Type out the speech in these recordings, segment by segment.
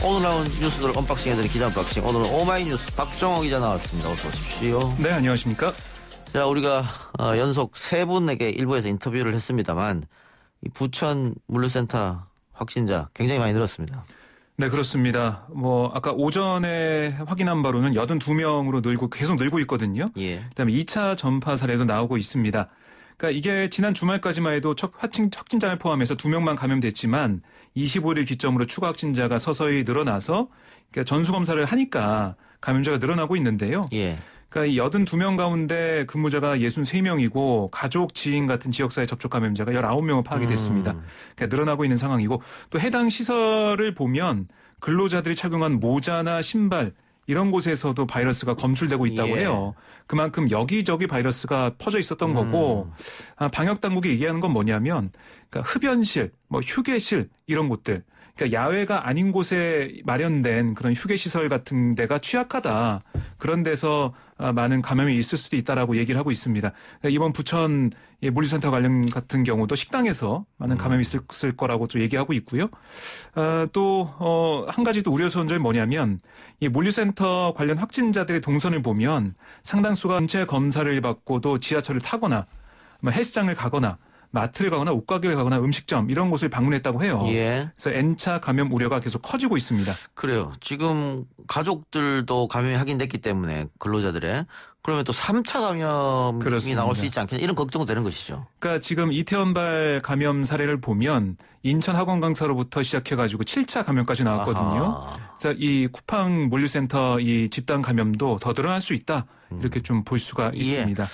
오늘 나온 뉴스들 언박싱해드리는 기자 언박싱. 오늘은 오마이뉴스 박정호 기자 나왔습니다. 어서 오십시오. 네, 안녕하십니까. 자, 우리가 연속 세 분에게 일부에서 인터뷰를 했습니다만 이 부천 물류센터 확진자 굉장히 많이 늘었습니다. 네, 그렇습니다. 아까 오전에 확인한 바로는 82명으로 계속 늘고 있거든요. 예. 그다음에 2차 전파 사례도 나오고 있습니다. 그러니까 이게 지난 주말까지만 해도 확진자를 포함해서 2명만 감염됐지만 25일 기점으로 추가 확진자가 서서히 늘어나서 그러니까 전수검사를 하니까 감염자가 늘어나고 있는데요. 예. 그러니까 이 82명 가운데 근무자가 63명이고 가족, 지인 같은 지역사회 접촉 감염자가 19명을 파악이 됐습니다. 그러니까 늘어나고 있는 상황이고 또 해당 시설을 보면 근로자들이 착용한 모자나 신발 이런 곳에서도 바이러스가 검출되고 있다고 해요. 그만큼 여기저기 바이러스가 퍼져 있었던 거고 방역당국이 얘기하는 건 뭐냐면 그러니까 흡연실, 휴게실 이런 곳들 그러니까 야외가 아닌 곳에 마련된 그런 휴게시설 같은 데가 취약하다. 그런 데서 많은 감염이 있을 수도 있다라고 얘기를 하고 있습니다. 이번 부천 물류센터 관련 같은 경우도 식당에서 많은 감염이 있을 거라고 또 얘기하고 있고요. 또 한 가지 또 우려스러운 점이 뭐냐면 이 물류센터 관련 확진자들의 동선을 보면 상당수가 전체 검사를 받고도 지하철을 타거나 헬스장을 가거나 마트를 가거나 옷가게를 가거나 음식점 이런 곳을 방문했다고 해요. 예. 그래서 N차 감염 우려가 계속 커지고 있습니다. 그래요. 지금 가족들도 감염이 확인됐기 때문에 근로자들의 그러면 또 3차 감염이 그렇습니다. 나올 수 있지 않겠냐 이런 걱정도 되는 것이죠. 그러니까 지금 이태원발 감염 사례를 보면 인천 학원 강사로부터 시작해가지고 7차 감염까지 나왔거든요. 그래서 이 쿠팡 물류센터 이 집단 감염도 더 늘어날 수 있다 이렇게 좀 볼 수가 있습니다.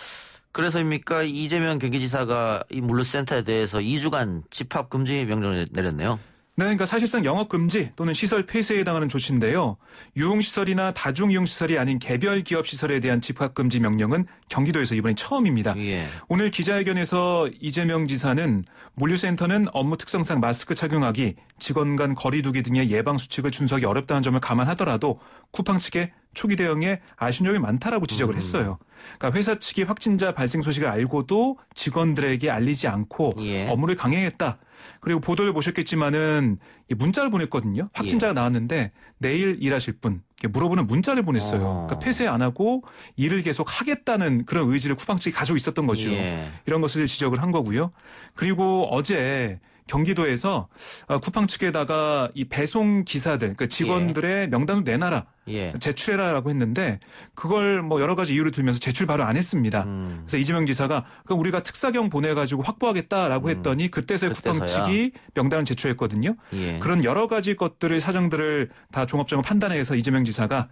그래서입니까 이재명 경기지사가 이 물류센터에 대해서 2주간 집합 금지 명령을 내렸네요. 네, 그러니까 사실상 영업 금지 또는 시설 폐쇄에 해당하는 조치인데요. 유흥시설이나 다중이용시설이 아닌 개별 기업시설에 대한 집합금지 명령은 경기도에서 이번이 처음입니다. 예. 오늘 기자회견에서 이재명 지사는 물류센터는 업무 특성상 마스크 착용하기, 직원 간 거리 두기 등의 예방수칙을 준수하기 어렵다는 점을 감안하더라도 쿠팡 측의 초기 대응에 아쉬운 점이 많다라고 지적을 했어요. 그러니까 회사 측이 확진자 발생 소식을 알고도 직원들에게 알리지 않고 업무를 강행했다. 그리고 보도를 보셨겠지만은 문자를 보냈거든요. 확진자가 나왔는데 내일 일하실 분 물어보는 문자를 보냈어요. 그러니까 폐쇄 안 하고 일을 계속 하겠다는 그런 의지를 쿠팡 측이 가지고 있었던 거죠. 이런 것을 지적을 한 거고요. 그리고 어제 경기도에서 쿠팡 측에다가 이 배송 기사들, 그러니까 직원들의 명단을 내놔라. 제출해라라고 했는데 그걸 여러 가지 이유를 들면서 제출 바로 안 했습니다. 그래서 이재명 지사가 그럼 우리가 특사경 보내가지고 확보하겠다라고 했더니 그때서야 쿠팡 측이 명단을 제출했거든요. 그런 여러 가지 것들을 사정들을 다 종합적으로 판단해서 이재명 지사가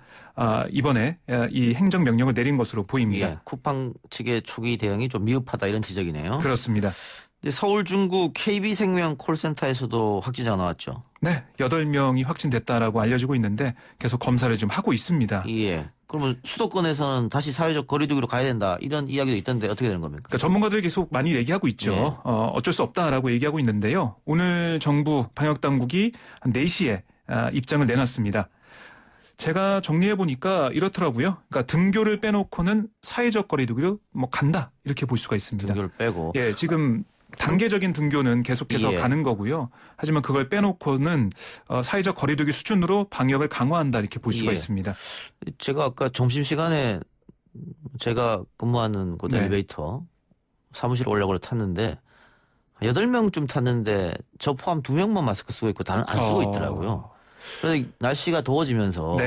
이번에 이 행정명령을 내린 것으로 보입니다. 쿠팡 측의 초기 대응이 좀 미흡하다 이런 지적이네요. 그렇습니다. 서울 중구 KB생명 콜센터에서도 확진자가 나왔죠. 네, 8명이 확진됐다라고 알려지고 있는데 계속 검사를 좀 하고 있습니다. 예. 그러면 수도권에서는 다시 사회적 거리두기로 가야 된다 이런 이야기도 있던데 어떻게 되는 겁니까? 그러니까 전문가들이 계속 많이 얘기하고 있죠. 어쩔 수 없다라고 얘기하고 있는데요. 오늘 정부 방역당국이 한 4시에 입장을 내놨습니다. 제가 정리해 보니까 이렇더라고요. 그러니까 등교를 빼놓고는 사회적 거리두기로 간다 이렇게 볼 수가 있습니다. 등교를 빼고. 예, 지금 단계적인 등교는 계속해서 가는 거고요. 하지만 그걸 빼놓고는 사회적 거리두기 수준으로 방역을 강화한다 이렇게 볼 수가 있습니다. 제가 아까 점심시간에 제가 근무하는 곳 엘리베이터 사무실 올라가려 탔는데 8명쯤 탔는데 저 포함 2명만 마스크 쓰고 있고 다른 안 쓰고 있더라고요. 그래서 날씨가 더워지면서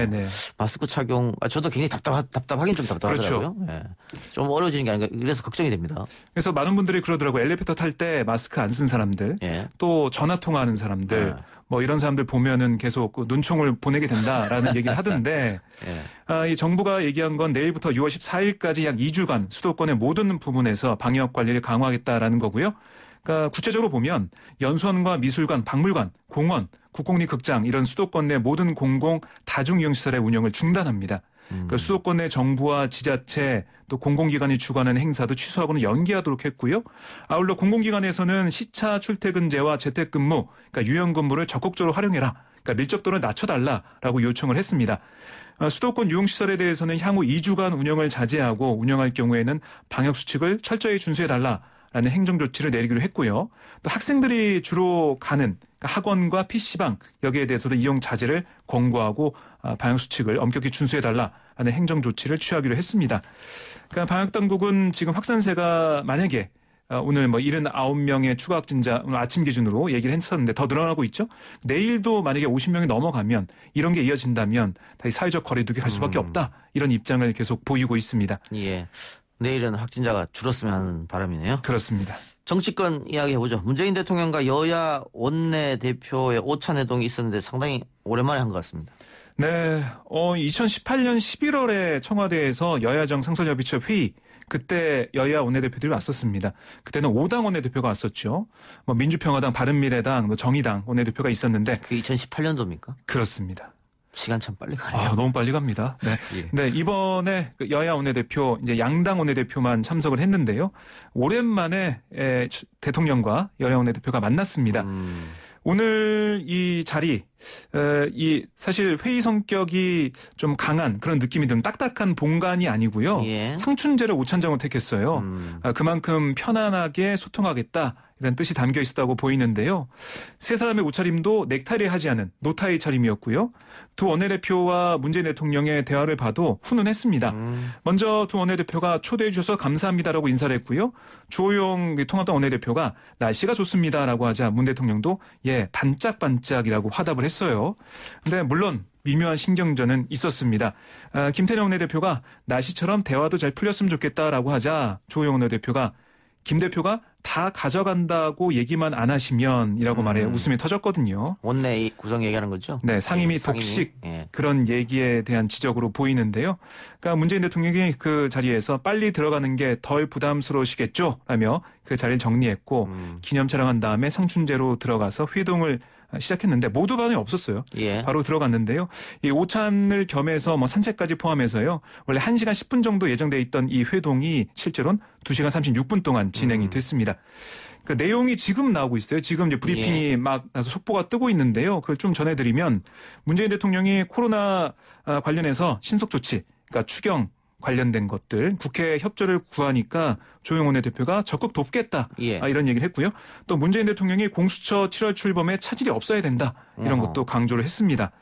마스크 착용, 저도 굉장히 답답하긴 좀 답답하더라고요. 그렇죠. 좀 어려워지는 게 아닌가 그래서 걱정이 됩니다. 그래서 많은 분들이 그러더라고요. 엘리베이터 탈 때 마스크 안 쓴 사람들, 또 전화 통화하는 사람들, 이런 사람들 보면은 계속 눈총을 보내게 된다라는 얘기를 하던데 이 정부가 얘기한 건 내일부터 6월 14일까지 약 2주간 수도권의 모든 부분에서 방역 관리를 강화하겠다라는 거고요. 그러니까 구체적으로 보면 연수원과 미술관, 박물관, 공원, 국공립 극장 이런 수도권 내 모든 공공 다중이용시설의 운영을 중단합니다. 그러니까 수도권 내 정부와 지자체 또 공공기관이 주관하는 행사도 취소하고는 연기하도록 했고요. 아울러 공공기관에서는 시차 출퇴근제와 재택근무, 그러니까 유연근무를 적극적으로 활용해라. 그러니까 밀접도를 낮춰달라라고 요청을 했습니다. 수도권 유흥시설에 대해서는 향후 2주간 운영을 자제하고 운영할 경우에는 방역수칙을 철저히 준수해달라. 라는 행정 조치를 내리기로 했고요. 또 학생들이 주로 가는 학원과 PC방 여기에 대해서도 이용 자제를 권고하고 방역 수칙을 엄격히 준수해달라는 행정 조치를 취하기로 했습니다. 그러니까 방역 당국은 지금 확산세가 만약에 오늘 79명의 추가 확진자 오늘 아침 기준으로 얘기를 했었는데 더 늘어나고 있죠. 내일도 만약에 50명이 넘어가면 이런 게 이어진다면 다시 사회적 거리두기 갈 수밖에 없다. 이런 입장을 계속 보이고 있습니다. 예. 내일은 확진자가 줄었으면 하는 바람이네요. 그렇습니다. 정치권 이야기 해보죠. 문재인 대통령과 여야 원내대표의 오찬회동이 있었는데 상당히 오랜만에 한 것 같습니다. 네, 2018년 11월에 청와대에서 여야정 상설협의체 회의 그때 여야 원내대표들이 왔었습니다. 그때는 5당 원내대표가 왔었죠. 민주평화당, 바른미래당, 정의당 원내대표가 있었는데 그 2018년도입니까? 그렇습니다. 시간 참 빨리 가네요. 너무 빨리 갑니다. 네. 예. 네, 이번에 여야 원내대표, 이제 양당 원내대표만 참석을 했는데요. 오랜만에 대통령과 여야 원내대표가 만났습니다. 오늘 이 자리, 사실 회의 성격이 좀 강한 그런 느낌이 드는 딱딱한 본관이 아니고요. 예. 상춘제를 오찬장으로 택했어요. 그만큼 편안하게 소통하겠다. 이런 뜻이 담겨 있었다고 보이는데요. 세 사람의 옷차림도 넥타이를 하지 않은 노타이 차림이었고요. 두 원내대표와 문재인 대통령의 대화를 봐도 훈훈했습니다. 먼저 두 원내대표가 초대해 주셔서 감사합니다라고 인사를 했고요. 주호영 통합당 원내대표가 날씨가 좋습니다라고 하자 문 대통령도 반짝반짝이라고 화답을 했어요. 근데 물론 미묘한 신경전은 있었습니다. 김태년 원내대표가 날씨처럼 대화도 잘 풀렸으면 좋겠다라고 하자 주호영 원내대표가 김 대표가 다 가져간다고 얘기만 안 하시면이라고 말해 웃음이 터졌거든요. 원내 구성 얘기하는 거죠? 네, 상임위 독식 그런 얘기에 대한 지적으로 보이는데요. 그러니까 문재인 대통령이 그 자리에서 빨리 들어가는 게 덜 부담스러우시겠죠? 라며 그 자리를 정리했고 기념 촬영한 다음에 상춘제로 들어가서 회동을 시작했는데 모두 반응이 없었어요. 예. 바로 들어갔는데요. 이 오찬을 겸해서 산책까지 포함해서요. 원래 1시간 10분 정도 예정돼 있던 이 회동이 실제로는 2시간 36분 동안 진행이 됐습니다. 그 내용이 지금 나오고 있어요. 지금 이제 브리핑이 막 나서 속보가 뜨고 있는데요. 그걸 좀 전해드리면 문재인 대통령이 코로나 관련해서 신속 조치, 그러니까 추경 관련된 것들 국회 협조를 구하니까 조영 원내대표가 적극 돕겠다 이런 얘기를 했고요. 또 문재인 대통령이 공수처 7월 출범에 차질이 없어야 된다 이런 것도 강조를 했습니다.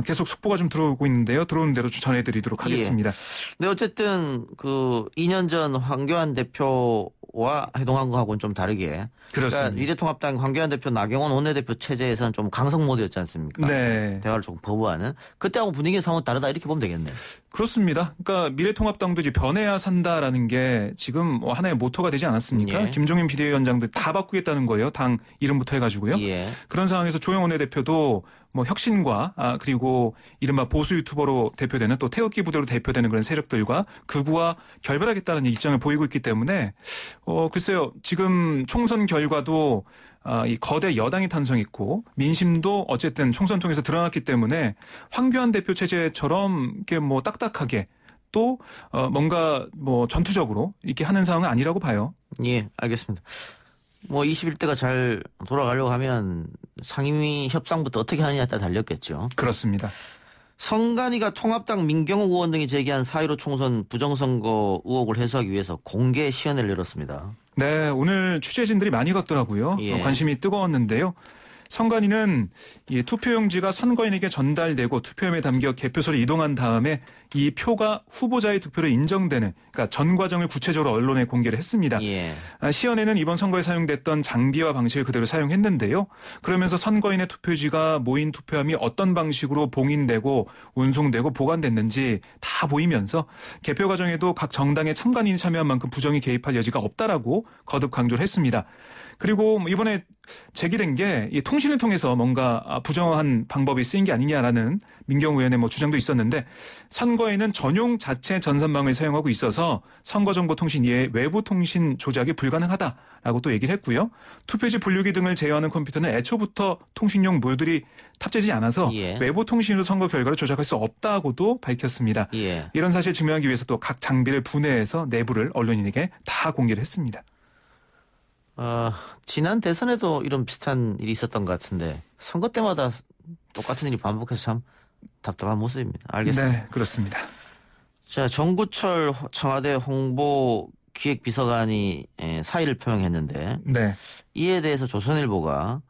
계속 속보가 좀 들어오고 있는데요. 들어오는 대로 좀 전해드리도록 하겠습니다. 네, 어쨌든 그 2년 전 황교안 대표와 회동한 거하고는 좀 다르게. 그렇습니다. 그러니까 미래통합당 황교안 대표, 나경원 원내대표 체제에서는 좀 강성 모드였지 않습니까? 네. 대화를 조금 거부하는. 그때하고 분위기가 사뭇 다르다 이렇게 보면 되겠네요. 그렇습니다. 그러니까 미래통합당도 이제 변해야 산다라는 게 지금 하나의 모토가 되지 않았습니까? 김종인 비대위원장도 다 바꾸겠다는 거예요. 당 이름부터 해가지고요. 그런 상황에서 조영 원내대표도 혁신과 그리고 이른바 보수 유튜버로 대표되는 또 태극기 부대로 대표되는 그런 세력들과 극우와 결별하겠다는 입장을 보이고 있기 때문에 글쎄요. 지금 총선 결과도 이 거대 여당이 탄생했고 민심도 어쨌든 총선 통해서 드러났기 때문에 황교안 대표 체제처럼 이렇게 딱딱하게 또 뭔가 전투적으로 이렇게 하는 상황은 아니라고 봐요. 예, 알겠습니다. 21대가 잘 돌아가려고 하면 상임위 협상부터 어떻게 하느냐에 따라 달렸겠죠. 그렇습니다. 성간이가 통합당 민경욱 의원 등이 제기한 4.15 총선 부정선거 의혹을 해소하기 위해서 공개 시연회를 열었습니다. 네, 오늘 취재진들이 많이 갔더라고요. 관심이 뜨거웠는데요. 선관위는 이 투표용지가 선거인에게 전달되고 투표함에 담겨 개표소로 이동한 다음에 이 표가 후보자의 득표로 인정되는 그러니까 전 과정을 구체적으로 언론에 공개를 했습니다. 시연회는 이번 선거에 사용됐던 장비와 방식을 그대로 사용했는데요. 그러면서 선거인의 투표지가 모인 투표함이 어떤 방식으로 봉인되고 운송되고 보관됐는지 다 보이면서 개표 과정에도 각 정당의 참관인이 참여한 만큼 부정이 개입할 여지가 없다라고 거듭 강조를 했습니다. 그리고 이번에 제기된 게 이 통신을 통해서 뭔가 부정한 방법이 쓰인 게 아니냐라는 민경욱 의원의 주장도 있었는데 선거에는 전용 자체 전산망을 사용하고 있어서 선거정보통신 이외에 외부 통신 조작이 불가능하다라고 또 얘기를 했고요. 투표지 분류기 등을 제어하는 컴퓨터는 애초부터 통신용 모듈이 탑재되지 않아서 외부 통신으로 선거 결과를 조작할 수 없다고도 밝혔습니다. 이런 사실 증명하기 위해서 또 각 장비를 분해해서 내부를 언론인에게 다 공개를 했습니다. 지난 대선에도 이런 비슷한 일이 있었던 것 같은데 선거 때마다 똑같은 일이 반복해서 참 답답한 모습입니다. 알겠습니다. 네, 그렇습니다. 자, 정구철 청와대 홍보 홍보기획비서관이 사의를 표명했는데 네. 이에 대해서 조선일보가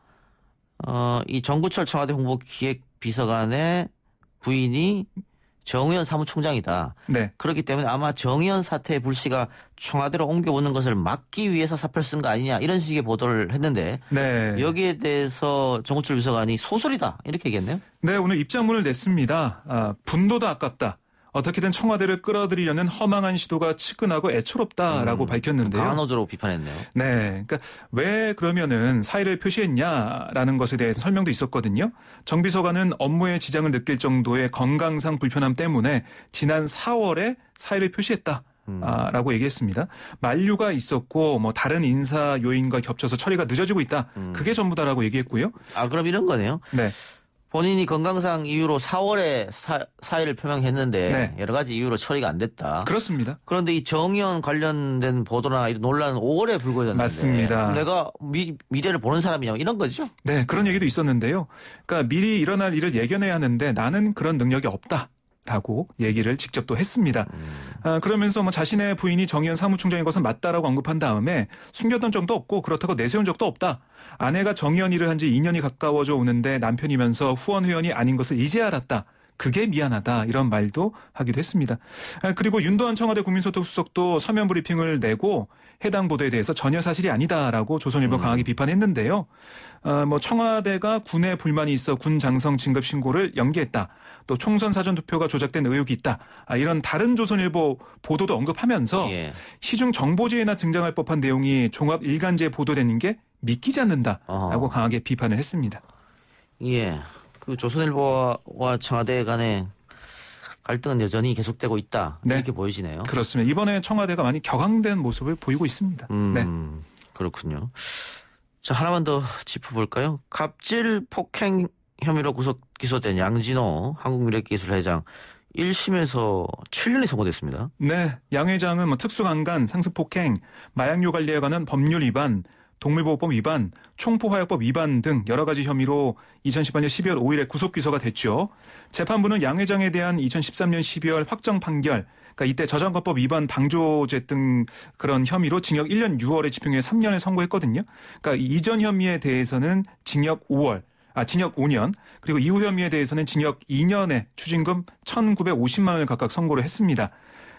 이 정구철 청와대 홍보기획비서관의 부인이 정의연 사무총장이다. 네. 그렇기 때문에 아마 정의연 사태의 불씨가 청와대로 옮겨오는 것을 막기 위해서 사표를 쓴 거 아니냐 이런 식의 보도를 했는데 네. 여기에 대해서 정구철 비서관이 소설이다 이렇게 얘기했네요. 네, 오늘 입장문을 냈습니다. 분노도 아깝다. 어떻게든 청와대를 끌어들이려는 허망한 시도가 측은하고 애처롭다라고 밝혔는데요. 강한 어조로 비판했네요. 네, 그러니까 왜 그러면은 사의를 표시했냐라는 것에 대해서 설명도 있었거든요. 정 비서관은 업무에 지장을 느낄 정도의 건강상 불편함 때문에 지난 4월에 사의를 표시했다. 라고 얘기했습니다. 만류가 있었고 뭐 다른 인사 요인과 겹쳐서 처리가 늦어지고 있다. 그게 전부다라고 얘기했고요. 아 그럼 이런 거네요. 네. 본인이 건강상 이유로 4월에 사의를 표명했는데 네. 여러 가지 이유로 처리가 안 됐다. 그렇습니다. 그런데 이 정의연 관련된 보도나 이런 논란은 5월에 불거졌는데 맞습니다. 내가 미래를 보는 사람이냐 이런 거죠? 네, 그런 얘기도 있었는데요. 그러니까 미리 일어날 일을 예견해야 하는데 나는 그런 능력이 없다. 라고 얘기를 직접 또 했습니다. 그러면서 뭐 자신의 부인이 정의연 사무총장인 것은 맞다라고 언급한 다음에 숨겨둔 적도 없고 그렇다고 내세운 적도 없다. 아내가 정의연 일을 한 지 2년이 가까워져 오는데 남편이면서 후원 회원이 아닌 것을 이제 알았다. 그게 미안하다 이런 말도 하기도 했습니다. 그리고 윤도한 청와대 국민소통수석도 서면 브리핑을 내고 해당 보도에 대해서 전혀 사실이 아니다라고 조선일보 강하게 비판했는데요. 뭐 청와대가 군에 불만이 있어 군 장성 진급 신고를 연기했다. 또 총선 사전 투표가 조작된 의혹이 있다. 이런 다른 조선일보 보도도 언급하면서 시중 정보지에나 등장할 법한 내용이 종합 일간지에 보도되는 게 믿기지 않는다라고 강하게 비판을 했습니다. 예. 그 조선일보와 청와대 간의 갈등은 여전히 계속되고 있다. 네. 이렇게 보여지네요. 그렇습니다. 이번에 청와대가 많이 격앙된 모습을 보이고 있습니다. 네. 그렇군요. 자, 하나만 더 짚어볼까요? 갑질 폭행 혐의로 구속 기소된 양진호 한국미래기술회장 1심에서 7년이 선고됐습니다. 네. 양 회장은 뭐 특수강간, 상습폭행, 마약류 관리에 관한 법률 위반, 동물보호법 위반, 총포화약법 위반 등 여러 가지 혐의로 2018년 12월 5일에 구속 기소가 됐죠. 재판부는 양 회장에 대한 2013년 12월 확정 판결, 그러니까 이때 저작권법 위반 방조죄 등 그런 혐의로 징역 1년 6월에 집행유예 3년을 선고했거든요. 그러니까 이전 혐의에 대해서는 징역 5년, 그리고 이후 혐의에 대해서는 징역 2년에 추징금 1,950만 원을 각각 선고를 했습니다.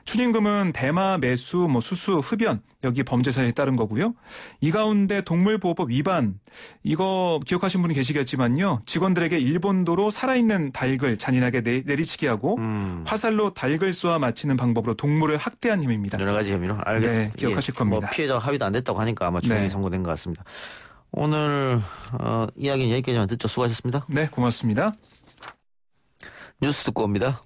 추징금은 대마, 매수, 수수, 흡연 여기 범죄 사실에 따른 거고요. 이 가운데 동물보호법 위반 이거 기억하신 분이 계시겠지만요. 직원들에게 일본도로 살아있는 닭을 잔인하게 내리치게 하고 화살로 닭을 쏘아 마치는 방법으로 동물을 학대한 혐의입니다. 여러 가지 혐의로 알겠습니다. 네, 기억하실 겁니다. 뭐 피해자가 합의도 안 됐다고 하니까 아마 추징이 선고된 것 같습니다. 오늘 이야기는 여기까지만 듣죠. 수고하셨습니다. 네, 고맙습니다. 뉴스 듣고 옵니다.